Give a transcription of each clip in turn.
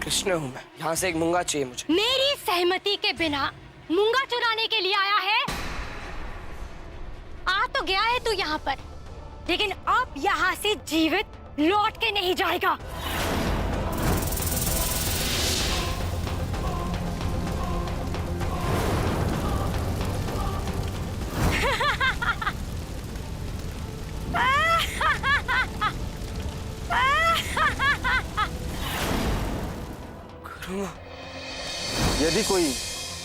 कृष्ण हूँ मैं, यहाँ से एक मूंगा चाहिए मुझे। मेरी सहमति के बिना मूंगा चुराने के लिए आया है? आ तो गया है तू यहाँ पर, लेकिन अब यहाँ से जीवित लौट के नहीं जाएगा। यदि कोई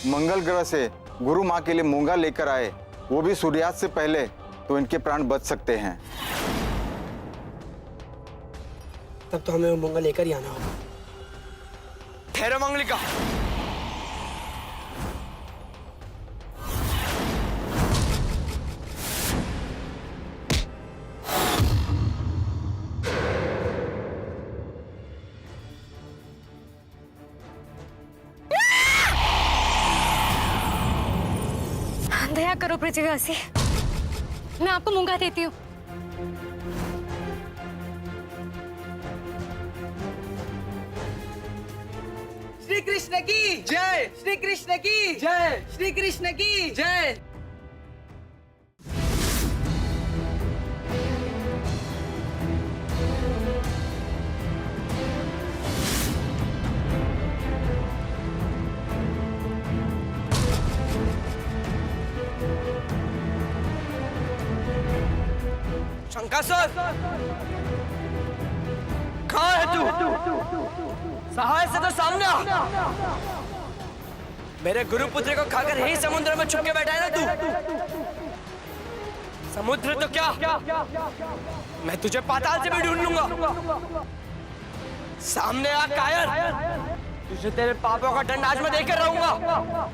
मंगल ग्रह से गुरु माँ के लिए मूंगा लेकर आए, वो भी सूर्यास्त से पहले, तो इनके प्राण बच सकते हैं। तब तो हमें वो मूंगा लेकर ही आना होगा। ठहरो मंगलिका। दया करो पृथ्वीवासी, मैं आपको मूंगा देती हूँ। श्री कृष्ण की जय, श्री कृष्ण की जय, श्री कृष्ण की जय। शंकासुर, कहाँ है तू? सहाय से तो सामने आ। मेरे गुरुपुत्र को खाकर ही समुद्र में छुप के बैठा है ना तू? समुद्र तो क्या, मैं तुझे पाताल से भी ढूंढ लूंगा। सामने आ कायर, तुझे तेरे पापों का दंड आज मैं देकर रहूंगा।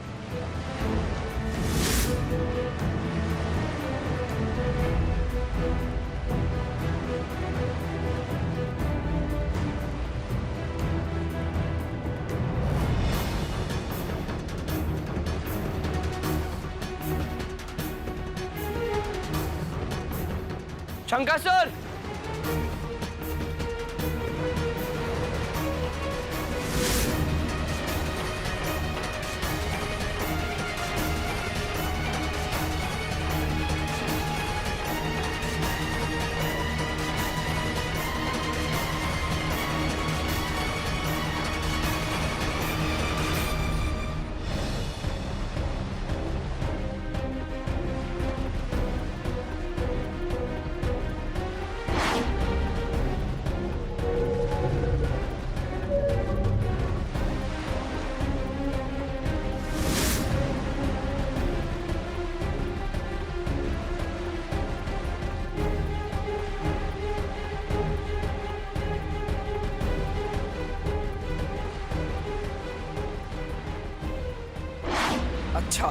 शंकासुर, अच्छा,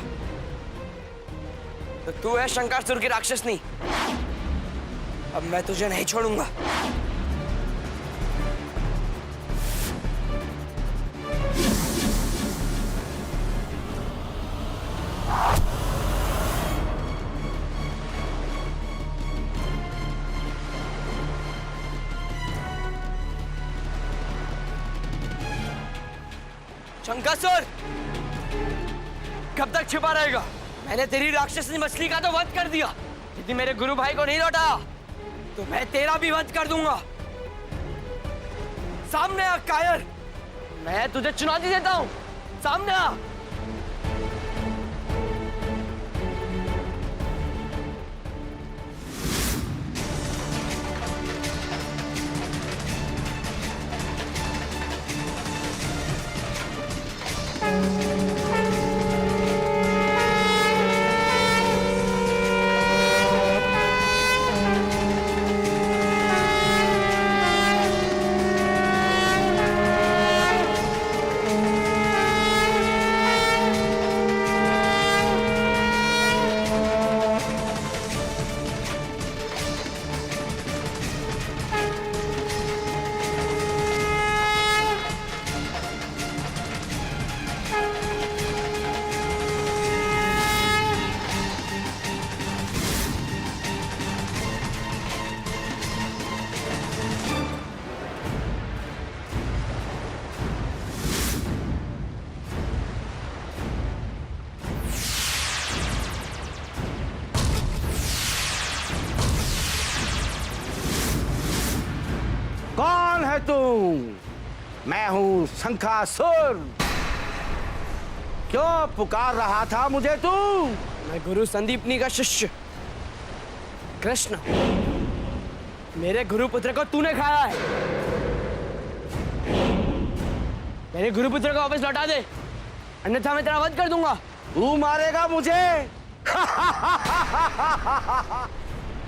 तो तू है शंकासुर की राक्षसनी। अब मैं तुझे नहीं छोड़ूंगा। शंकासुर, कब तक छिपा रहेगा? मैंने तेरी राक्षसी मछली का तो वध कर दिया। यदि मेरे गुरु भाई को नहीं लौटाया तो मैं तेरा भी वध कर दूंगा। सामने आ कायर, मैं तुझे चुनौती देता हूं। सामने आ। तुम? मैं हूं शंखासुर। क्यों पुकार रहा था मुझे तू? मैं गुरु संदीपनी का शिष्य कृष्ण। मेरे गुरुपुत्र को तूने खाया है। मेरे गुरुपुत्र को वापस लौटा दे, अन्यथा मैं तेरा वध कर दूंगा। तू मारेगा मुझे?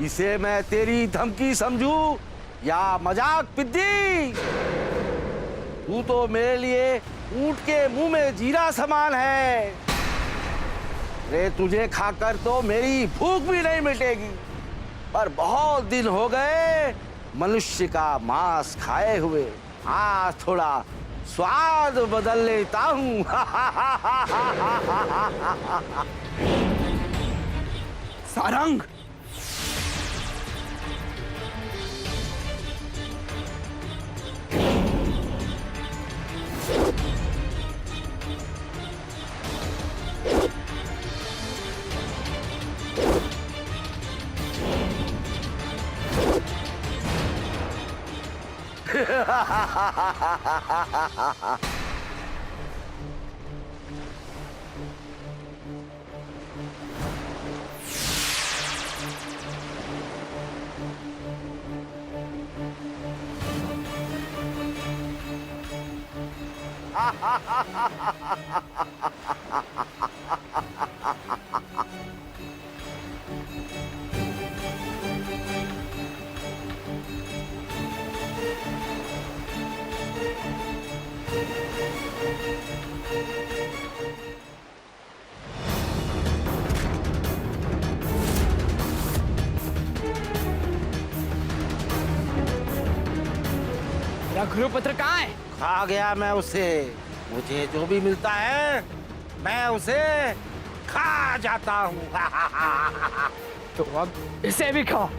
इसे मैं तेरी धमकी समझू या मजाक पिद्दी? तू तो मेरे लिए ऊंट के मुंह में जीरा समान है। रे तुझे खाकर तो मेरी भूख भी नहीं मिटेगी, पर बहुत दिन हो गए मनुष्य का मांस खाए हुए। आज थोड़ा स्वाद बदल लेता हूं। सारंग, तेरा गुरुपुत्र कहाँ है? खा गया मैं उसे। मुझे जो भी मिलता है मैं उसे खा जाता हूँ। तो अब इसे भी खा।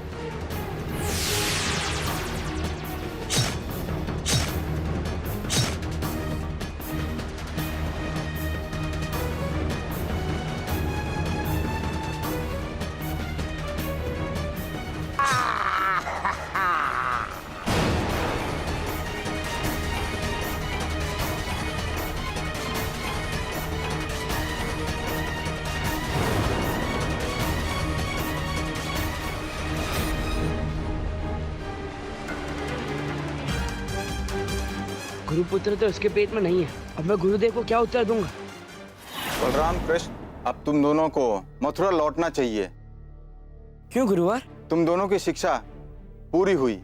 गुरुपुत्र तो उसके पेट में नहीं है। अब मैं गुरुदेव को क्या उत्तर दूंगा? बलराम, कृष्ण, अब तुम दोनों को मथुरा लौटना चाहिए। क्यों गुरुवर? तुम दोनों की शिक्षा पूरी हुई।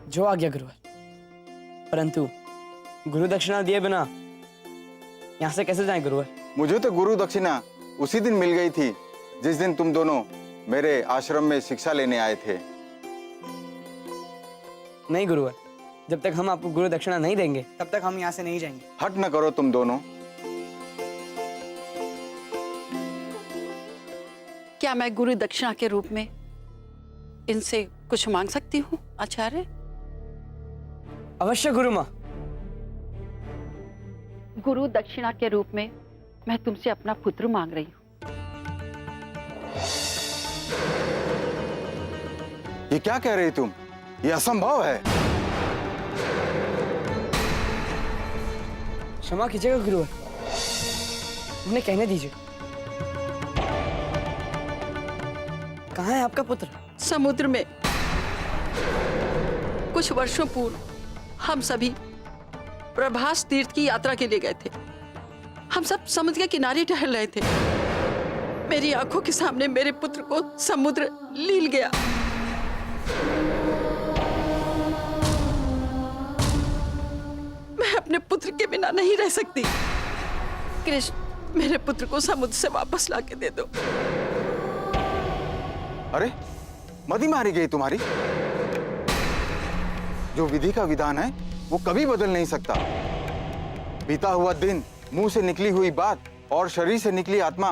जो आ गया गुरुवर, परंतु गुरु दक्षिणा दिए बिना यहाँ से कैसे जाएं गुरुवर? मुझे तो गुरु दक्षिणा उसी दिन मिल गई थी जिस दिन तुम दोनों मेरे आश्रम में शिक्षा लेने आए थे। नहीं गुरुवर, जब तक हम आपको गुरु दक्षिणा नहीं देंगे तब तक हम यहाँ से नहीं जाएंगे। हट न करो तुम दोनों। क्या मैं गुरु दक्षिणा के रूप में इनसे कुछ मांग सकती हूँ आचार्य? अवश्य गुरु माँ। गुरु दक्षिणा के रूप में मैं तुमसे अपना पुत्र मांग रही हूँ। ये क्या कह रही तुम? ये असंभव है। क्षमा कीजिएगा गुरुवर, उन्हें कहने दीजिए। कहाँ है आपका पुत्र? समुद्र में। कुछ वर्षों पूर्व हम सभी प्रभास तीर्थ की यात्रा के लिए गए थे। हम सब समुद्र के किनारे टहल रहे थे। मेरी आंखों के सामने मेरे पुत्र को समुद्र लील गया। मैं अपने पुत्र के बिना नहीं रह सकती। कृष्ण, मेरे पुत्र को समुद्र से वापस लाके दे दो। अरे मदी मारी गई तुम्हारी। जो विधि का विधान है वो कभी बदल नहीं सकता। बीता हुआ दिन, मुंह से निकली हुई बात और शरीर से निकली आत्मा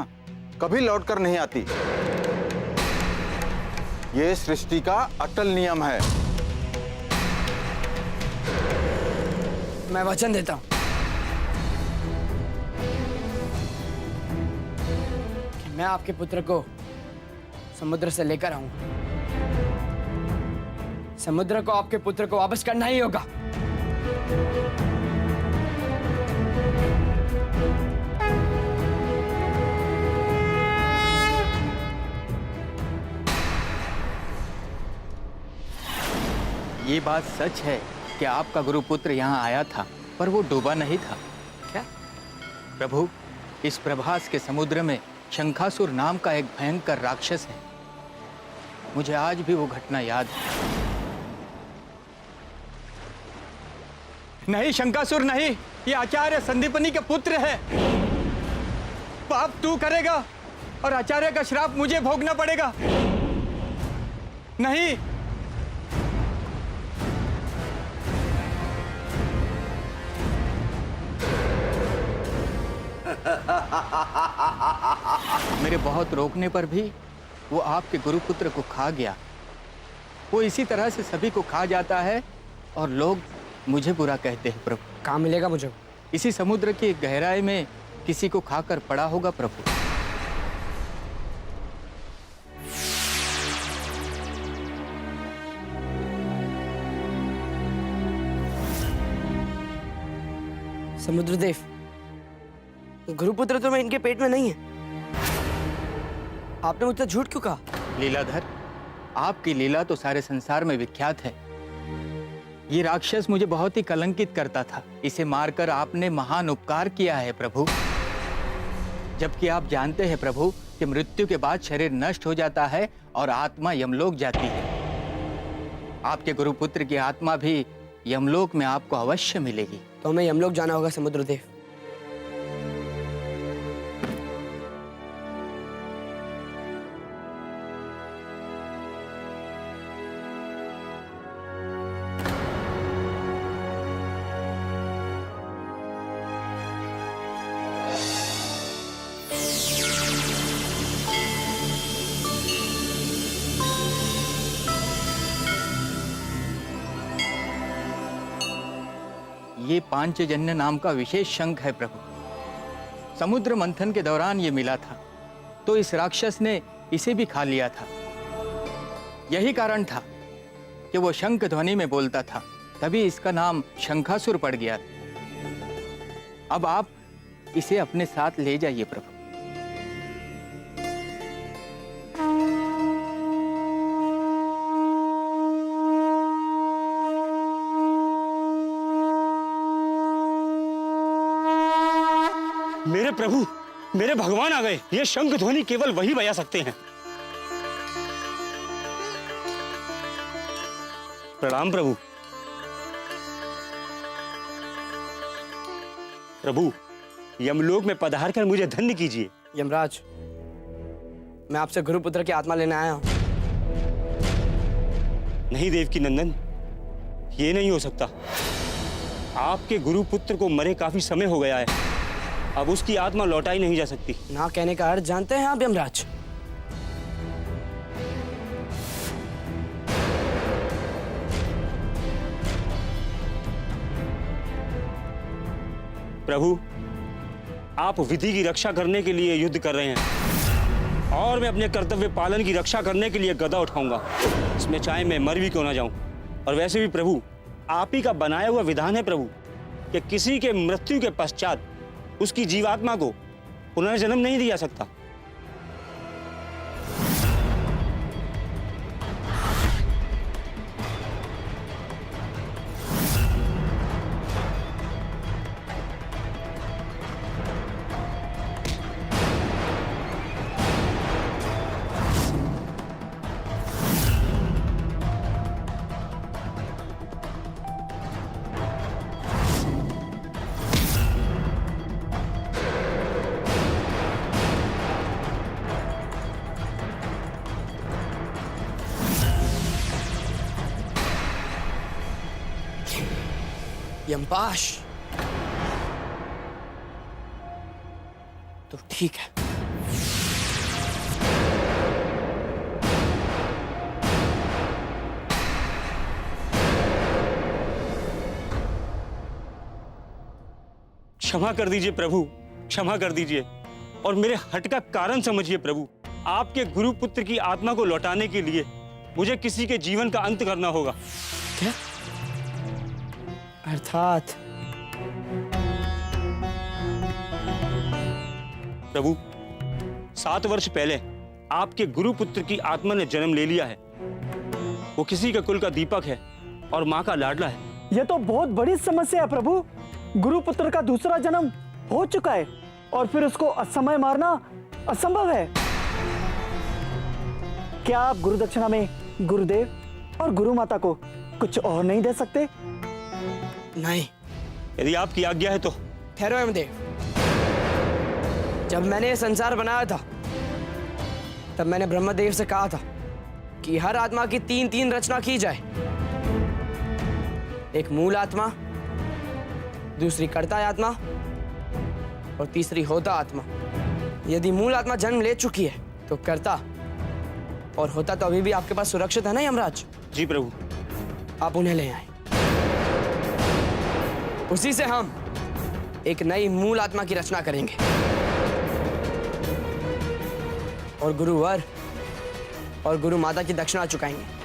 कभी लौटकर नहीं आती। ये सृष्टि का अटल नियम है। मैं वचन देता हूं कि मैं आपके पुत्र को समुद्र से लेकर आऊंगा। समुद्र को आपके पुत्र को वापस करना ही होगा। ये बात सच है कि आपका गुरुपुत्र यहाँ आया था, पर वो डूबा नहीं था। क्या? प्रभु, इस प्रभास के समुद्र में शंखासुर नाम का एक भयंकर राक्षस है। मुझे आज भी वो घटना याद है। नहीं शंखासुर नहीं, ये आचार्य संदीपनी के पुत्र है। पाप तू करेगा और आचार्य का श्राप मुझे भोगना पड़ेगा। नहीं, मेरे बहुत रोकने पर भी वो आपके गुरुपुत्र को खा गया। वो इसी तरह से सभी को खा जाता है और लोग मुझे बुरा कहते हैं प्रभु। कहाँ मिलेगा मुझे? इसी समुद्र की गहराई में किसी को खाकर पड़ा होगा प्रभु। समुद्रदेव, गुरुपुत्र तो मैं इनके पेट में नहीं है। आपने मुझसे झूठ क्यों कहा? लीलाधर, आपकी लीला तो सारे संसार में विख्यात है। ये राक्षस मुझे बहुत ही कलंकित करता था। इसे मारकर आपने महान उपकार किया है प्रभु। जबकि आप जानते हैं प्रभु कि मृत्यु के बाद शरीर नष्ट हो जाता है और आत्मा यमलोक जाती है। आपके गुरुपुत्र की आत्मा भी यमलोक में आपको अवश्य मिलेगी। तो हमें यमलोक जाना होगा समुद्रदेव। ये पांचजन्य नाम का विशेष शंख है प्रभु। समुद्र मंथन के दौरान ये मिला था, तो इस राक्षस ने इसे भी खा लिया था। यही कारण था कि वो शंख ध्वनि में बोलता था, तभी इसका नाम शंखासुर पड़ गया। अब आप इसे अपने साथ ले जाइए प्रभु। मेरे प्रभु, मेरे भगवान आ गए। ये शंख ध्वनि केवल वही बजा सकते हैं। प्रणाम प्रभु। प्रभु, यमलोक में पधार कर मुझे धन्य कीजिए। यमराज, मैं आपसे गुरुपुत्र की आत्मा लेने आया हूं। नहीं देवकी नंदन, ये नहीं हो सकता। आपके गुरुपुत्र को मरे काफी समय हो गया है। अब उसकी आत्मा लौटाई नहीं जा सकती। ना कहने का अर्थ जानते हैं आप यमराज? प्रभु, आप विधि की रक्षा करने के लिए युद्ध कर रहे हैं और मैं अपने कर्तव्य पालन की रक्षा करने के लिए गदा उठाऊंगा, इसमें चाहे मैं मर भी क्यों ना जाऊं। और वैसे भी प्रभु, आप ही का बनाया हुआ विधान है प्रभु कि किसी के मृत्यु के पश्चात उसकी जीवात्मा को पुनर्जन्म नहीं दिया सकता। यमपाश, तो ठीक है। क्षमा कर दीजिए प्रभु, क्षमा कर दीजिए और मेरे हट का कारण समझिए प्रभु। आपके गुरुपुत्र की आत्मा को लौटाने के लिए मुझे किसी के जीवन का अंत करना होगा। क्या? अर्थात प्रभु, 7 वर्ष पहले आपके गुरुपुत्र की आत्मा ने जन्म ले लिया है। वो किसी के कुल का दीपक है और माँ का लाडला है। यह तो बहुत बड़ी समस्या है प्रभु। गुरुपुत्र का दूसरा जन्म हो चुका है और फिर उसको असमय मारना असंभव है। क्या आप गुरु दक्षिणा में गुरुदेव और गुरु माता को कुछ और नहीं दे सकते? नहीं। यदि आपकी आज्ञा है तो। ठहरो यमदेव, जब मैंने ये संसार बनाया था तब मैंने ब्रह्मदेव से कहा था कि हर आत्मा की 3-3 रचना की जाए। एक मूल आत्मा, दूसरी कर्ता आत्मा और तीसरी होता आत्मा। यदि मूल आत्मा जन्म ले चुकी है तो कर्ता और होता तो अभी भी आपके पास सुरक्षित है ना यमराज? जी प्रभु। आप उन्हें ले आए। उसी से हम एक नई मूल आत्मा की रचना करेंगे और गुरुवर और गुरु माता की दक्षिणा चुकाएंगे।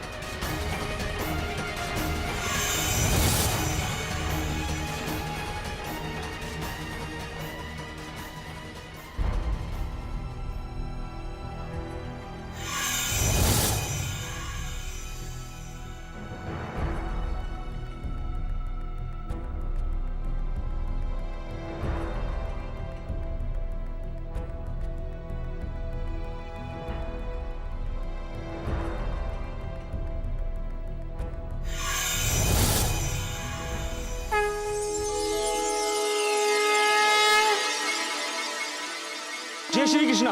जय श्री कृष्णा।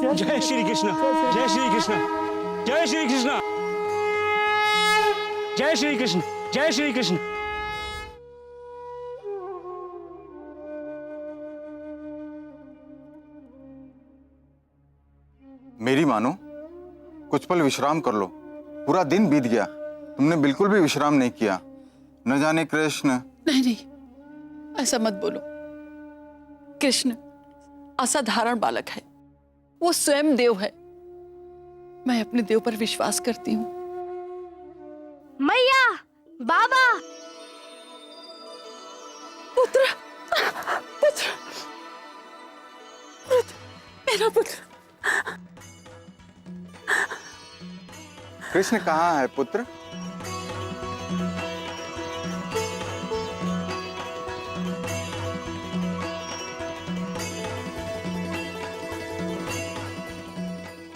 जय श्री कृष्णा। जय श्री कृष्णा। जय श्री कृष्णा। जय श्री कृष्ण। जय श्री कृष्ण। मेरी मानो, कुछ पल विश्राम कर लो। पूरा दिन बीत गया, तुमने बिल्कुल भी विश्राम नहीं किया। न जाने कृष्ण। नहीं, ऐसा मत बोलो। कृष्ण असाधारण बालक है, वो स्वयं देव है। मैं अपने देव पर विश्वास करती हूँ। मैया, बाबा, पुत्र, पुत्र, मेरा पुत्र। कृष्ण कहाँ है पुत्र?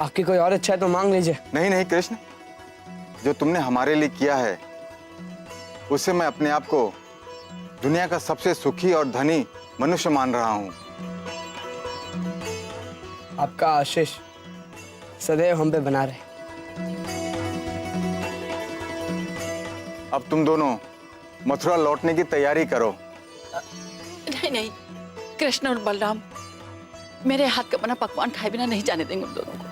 आपकी कोई और इच्छा है तो मांग लीजिए। नहीं नहीं कृष्ण, जो तुमने हमारे लिए किया है उससे मैं अपने आप को दुनिया का सबसे सुखी और धनी मनुष्य मान रहा हूं। आपका आशीष सदैव हम पे बना रहे। अब तुम दोनों मथुरा लौटने की तैयारी करो। नहीं, कृष्ण और बलराम मेरे हाथ का बना पकवान खाए बिना नहीं जाने देंगे उन दोनों को।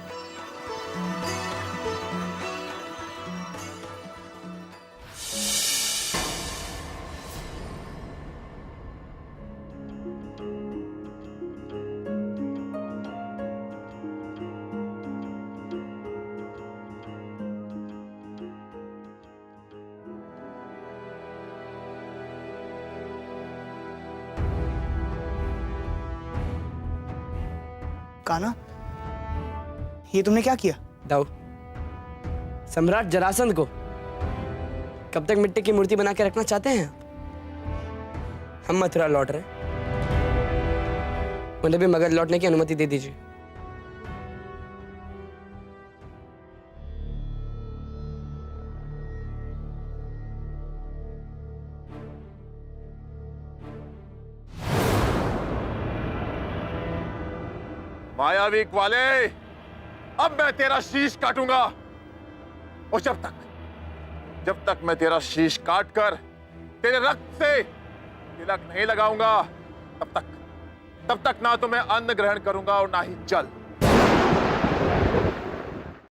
कान्हा, ये तुमने क्या किया? दाऊ, सम्राट जरासंध को कब तक मिट्टी की मूर्ति बना के रखना चाहते हैं? हम मथुरा लौट रहे, उन्हें भी मगध लौटने की अनुमति दे दीजिए। मायावी ग्वाले, अब मैं तेरा शीश काटूंगा और जब तक मैं तेरा शीश काट कर तेरे रक्त से तिलक नहीं लगाऊंगा तब तक ना तो मैं अन्न ग्रहण करूंगा और ना ही जल।